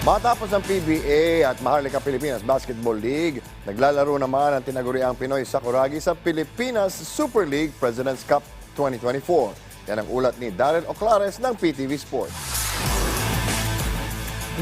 Matapos ang PBA at Maharlika Pilipinas Basketball League, naglalaro naman ang tinaguriang Pinoy Sakuragi sa Pilipinas Super League President's Cup 2024. Yan ang ulat ni Darren Oclares ng PTV Sports.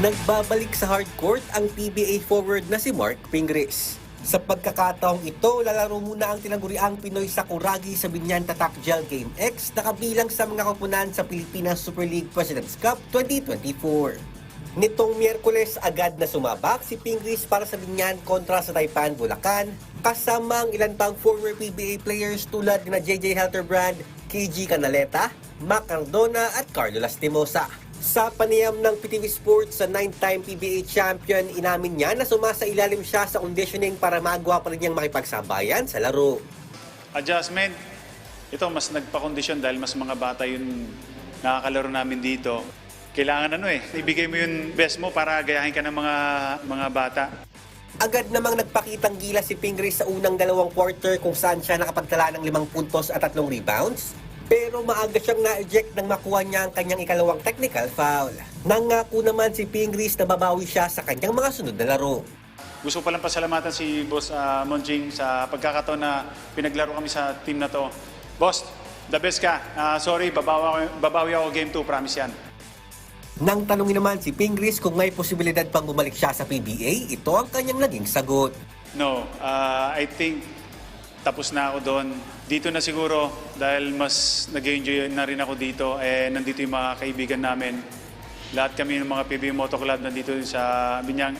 Nagbabalik sa hardcourt ang PBA forward na si Mark Pingris. Sa pagkakataong ito, lalaro muna ang tinaguriang Pinoy Sakuragi sa Binyan Tatak Gel Game X na kabilang sa mga koponan sa Pilipinas Super League President's Cup 2024. Nitong Miyerkules agad na sumabak si Pingris para sa Binyan kontra sa Taipan, Bulacan, kasama ang ilan pang former PBA players tulad na JJ Helterbrand, KG Canaleta, Mac Cardona at Carlo Lastimosa. Sa panayam ng PTV Sports sa 9-time PBA champion, inamin niya na sumasailalim siya sa conditioning para magawa pa rin niyang makipagsabayan sa laro. Adjustment, ito mas nagpa-kondisyon dahil mas mga bata yung nakakalaro namin dito. Kailangan ibigay mo yung best mo para gayahin ka ng mga bata. Agad namang nagpakitang gila si Pingris sa unang dalawang quarter kung saan siya nakapagtala ng 5 puntos at 3 rebounds. Pero maaga siyang na-eject nang makuha niya ang kanyang ikalawang technical foul. Nangako naman si Pingris na babawi siya sa kanyang mga sunod na laro. Gusto ko palang pasalamatan si Boss Monjing sa pagkakataon na pinaglaro kami sa team na to. Boss, the best ka. Sorry, babawi ako game 2, promise yan. Nang tanungin naman si Pingris kung may posibilidad pang bumalik siya sa PBA, ito ang kanyang naging sagot. No, I think tapos na ako doon. Dito na siguro dahil mas nag-enjoy na rin ako dito. Nandito yung mga kaibigan namin. Lahat kami ng mga PBA Moto Club nandito sa Binyang.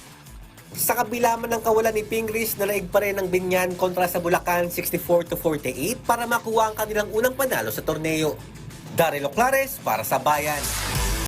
Sa kabila man ng kawalan ni Pingris, nalaig pa rin ang Binyan kontra sa Bulacan 64-48 para makuha ang kanilang unang panalo sa torneo. Darren Oclares para sa Bayan.